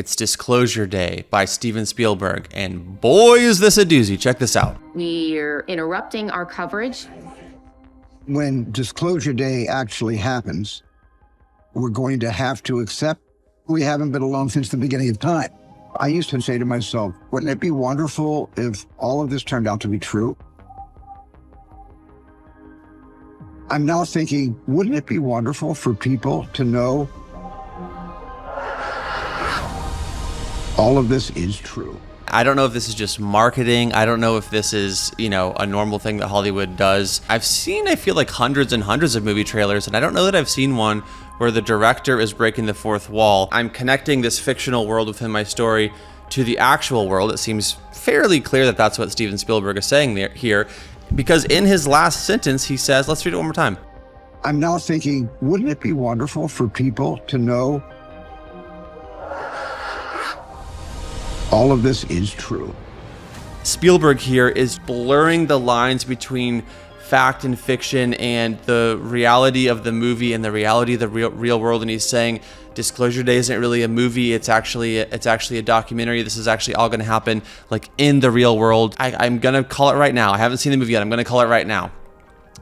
It's Disclosure Day by Steven Spielberg, and boy is this a doozy. Check this out. We're interrupting our coverage. When Disclosure Day actually happens, we're going to have to accept we haven't been alone since the beginning of time. I used to say to myself, wouldn't it be wonderful if all of this turned out to be true? I'm now thinking, wouldn't it be wonderful for people to know all of this is true? I don't know if this is just marketing. I don't know if this is, a normal thing that Hollywood does. I've seen, I feel like, hundreds and hundreds of movie trailers, and I don't know that I've seen one where the director is breaking the fourth wall. I'm connecting this fictional world within my story to the actual world. It seems fairly clear that that's what Steven Spielberg is saying here, because in his last sentence, he says, let's read it one more time. I'm now thinking, wouldn't it be wonderful for people to know all of this is true? Spielberg here is blurring the lines between fact and fiction and the reality of the movie and the reality of the real world. And he's saying Disclosure Day isn't really a movie. It's actually a documentary. This is actually all going to happen like in the real world. I'm going to call it right now. I haven't seen the movie yet. I'm going to call it right now.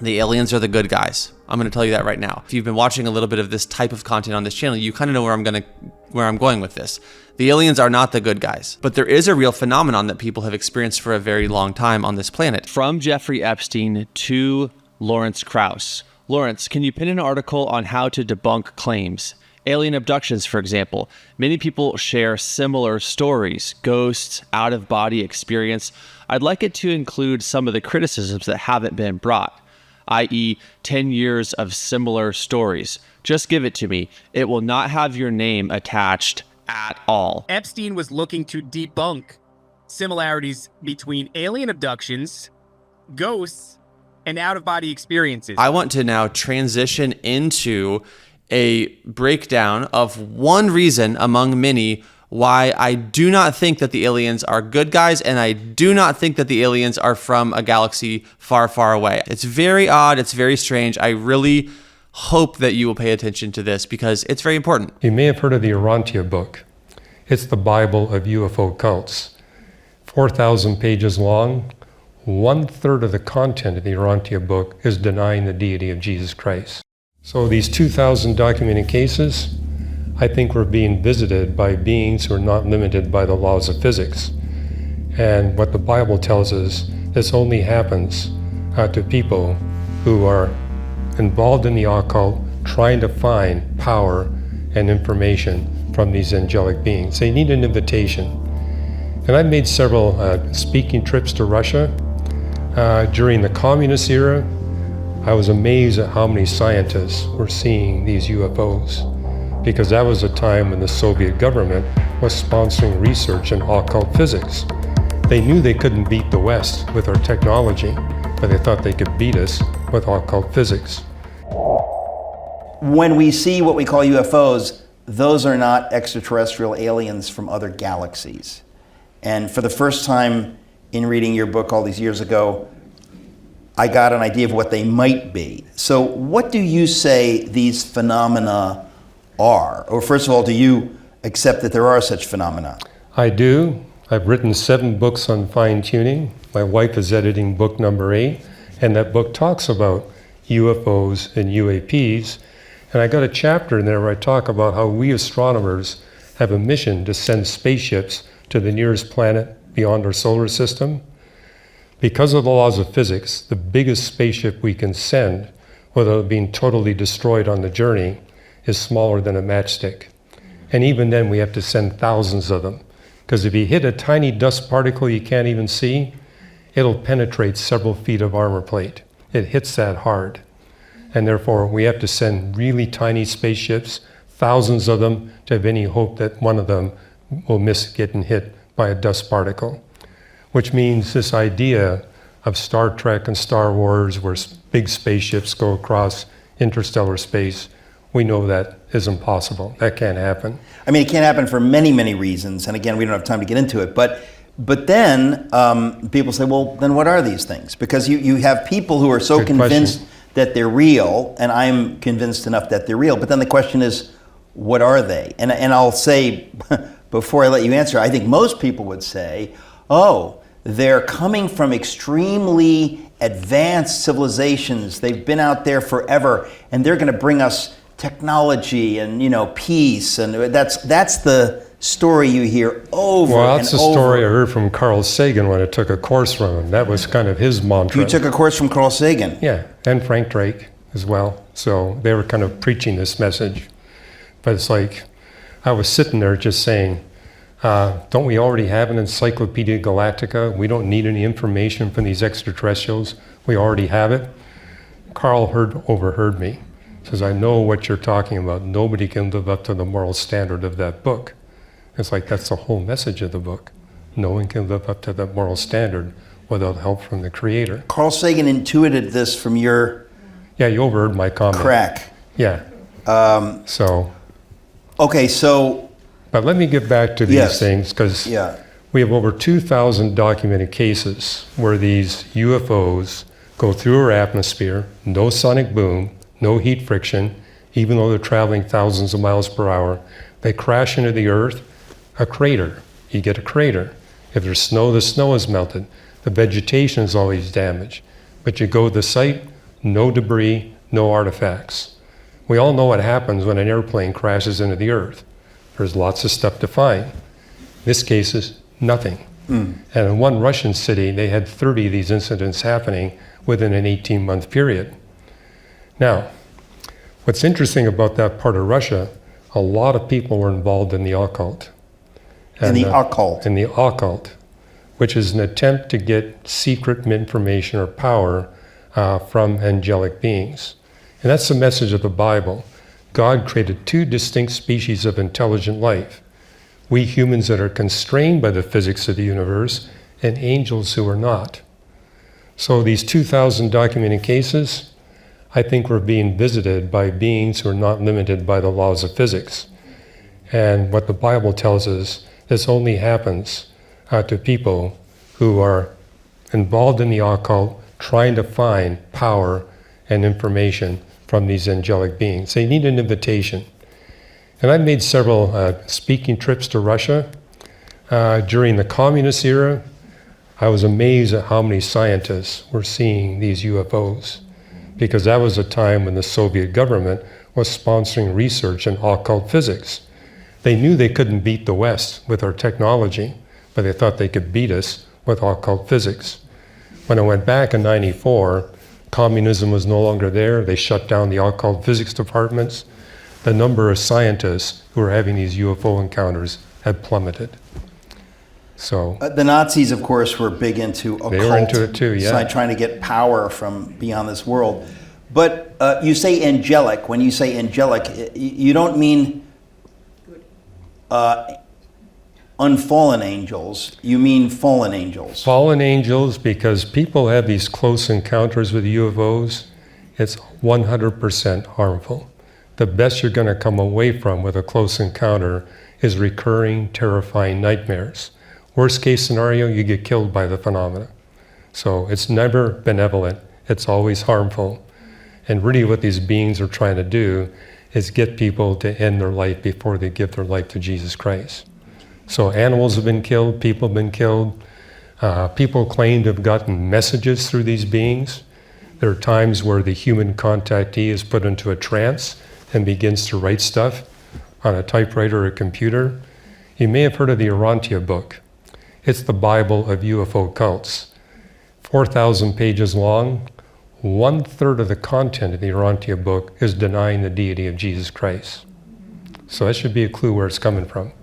The aliens are the good guys. I'm going to tell you that right now. If you've been watching a little bit of this type of content on this channel, you kind of know where I'm going with this. The aliens are not the good guys, but there is a real phenomenon that people have experienced for a very long time on this planet. From Jeffrey Epstein to Lawrence Krauss. Lawrence, can you pin an article on how to debunk claims? Alien abductions, for example. Many people share similar stories, ghosts, out-of-body experience. I'd like it to include some of the criticisms that haven't been brought, i.e. 10 years of similar stories. Just give it to me. It will not have your name attached at all. Epstein was looking to debunk similarities between alien abductions, ghosts, and out-of-body experiences. I want to now transition into a breakdown of one reason among many why I do not think that the aliens are good guys, and I do not think that the aliens are from a galaxy far, far away. It's very odd. It's very strange. I really hope that you will pay attention to this because it's very important. You may have heard of the Urantia book. It's the Bible of UFO cults. 4,000 pages long. 1/3 of the content of the Urantia book is denying the deity of Jesus Christ. So these 2,000 documented cases, I think we're being visited by beings who are not limited by the laws of physics. And what the Bible tells us, this only happens to people who are involved in the occult, trying to find power and information from these angelic beings. They need an invitation. And I've made several speaking trips to Russia. During the communist era, I was amazed at how many scientists were seeing these UFOs, because that was a time when the Soviet government was sponsoring research in occult physics. They knew they couldn't beat the West with our technology, but they thought they could beat us with occult physics. When we see what we call UFOs, those are not extraterrestrial aliens from other galaxies. And for the first time in reading your book all these years ago, I got an idea of what they might be. So what do you say these phenomena are? Or first of all, do you accept that there are such phenomena? I do. I've written 7 books on fine-tuning. My wife is editing book number 8, and that book talks about UFOs and UAPs. And I got a chapter in there where I talk about how we astronomers have a mission to send spaceships to the nearest planet beyond our solar system. Because of the laws of physics, the biggest spaceship we can send, without being totally destroyed on the journey, is smaller than a matchstick. And even then we have to send thousands of them, because if you hit a tiny dust particle you can't even see, it'll penetrate several feet of armor plate. It hits that hard. And therefore we have to send really tiny spaceships, thousands of them, to have any hope that one of them will miss getting hit by a dust particle. Which means this idea of Star Trek and Star Wars, where big spaceships go across interstellar space, we know that is impossible. That can't happen. I mean, it can't happen for many, many reasons. And again, we don't have time to get into it. But then people say, well, then what are these things? Because you have people who are so Good convinced question. that they're real, and I'm convinced enough that they're real. But then the question is, what are they? And I'll say before I let you answer, I think most people would say, oh, they're coming from extremely advanced civilizations. They've been out there forever, and they're going to bring us technology and, peace. And that's the story you hear over and over. Well, that's the story I heard from Carl Sagan when I took a course from him. That was kind of his mantra. You took a course from Carl Sagan? Yeah, and Frank Drake as well. So they were kind of preaching this message. But it's like, I was sitting there just saying, don't we already have an Encyclopedia Galactica? We don't need any information from these extraterrestrials. We already have it. Carl overheard me. Says, I know what you're talking about. Nobody can live up to the moral standard of that book. It's like, that's the whole message of the book. No one can live up to that moral standard without help from the Creator. Carl Sagan intuited this from your... Yeah, you overheard my comment. Crack. Yeah. Okay, so... But let me get back to these things, because we have over 2,000 documented cases where these UFOs go through our atmosphere, no sonic boom, no heat friction, even though they're traveling thousands of miles per hour. They crash into the earth, a crater. You get a crater. If there's snow, the snow is melted. The vegetation is always damaged. But you go to the site, no debris, no artifacts. We all know what happens when an airplane crashes into the earth. There's lots of stuff to find. In this case is nothing. And in one Russian city, they had 30 of these incidents happening within an 18-month period. Now, what's interesting about that part of Russia, a lot of people were involved in the occult. In the occult? In the occult, which is an attempt to get secret information or power from angelic beings. And that's the message of the Bible. God created two distinct species of intelligent life. We humans that are constrained by the physics of the universe, and angels who are not. So these 2,000 documented cases, I think we're being visited by beings who are not limited by the laws of physics. And what the Bible tells us, this only happens to people who are involved in the occult, trying to find power and information from these angelic beings. They need an invitation. And I've made several speaking trips to Russia. During the communist era, I was amazed at how many scientists were seeing these UFOs, because that was a time when the Soviet government was sponsoring research in occult physics. They knew they couldn't beat the West with our technology, but they thought they could beat us with occult physics. When I went back in '94, communism was no longer there. They shut down the occult physics departments. The number of scientists who were having these UFO encounters had plummeted. So the Nazis, of course, were big into occult. They were into it too, yeah. Trying to get power from beyond this world. But you say angelic. When you say angelic, you don't mean unfallen angels. You mean fallen angels. Fallen angels, because people have these close encounters with UFOs, it's 100% harmful. The best you're going to come away from with a close encounter is recurring, terrifying nightmares. Worst case scenario, you get killed by the phenomena. So it's never benevolent, it's always harmful. And really what these beings are trying to do is get people to end their life before they give their life to Jesus Christ. So animals have been killed, people have been killed. People claim to have gotten messages through these beings. There are times where the human contactee is put into a trance and begins to write stuff on a typewriter or a computer. You may have heard of the Urantia book. It's the Bible of UFO cults. 4,000 pages long. 1/3 of the content of the Urantia book is denying the deity of Jesus Christ. So that should be a clue where it's coming from.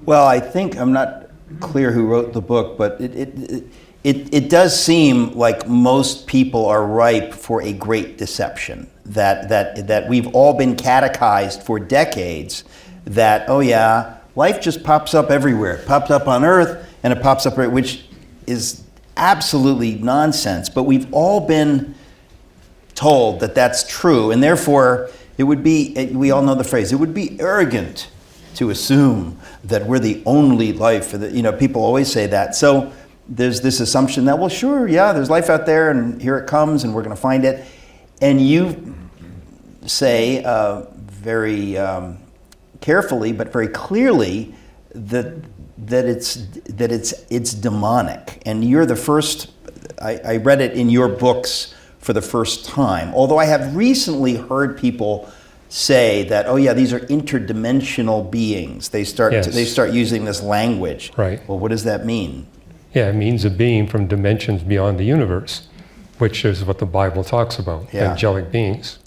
Well, I think, I'm not clear who wrote the book, but it does seem like most people are ripe for a great deception. That we've all been catechized for decades that, oh yeah, life just pops up everywhere. It pops up on Earth and it pops up, which is absolutely nonsense. But we've all been told that that's true, and therefore it would be, we all know the phrase, it would be arrogant to assume that we're the only life. People always say that. So there's this assumption that, well, sure, yeah, there's life out there, and here it comes, and we're going to find it. And you say very carefully, but very clearly, that it's demonic. And you're the first. I read it in your books for the first time. Although I have recently heard people say that, oh yeah, these are interdimensional beings. They start using this language. Right. Well, what does that mean? Yeah, it means a being from dimensions beyond the universe, which is what the Bible talks about, Yeah. angelic beings.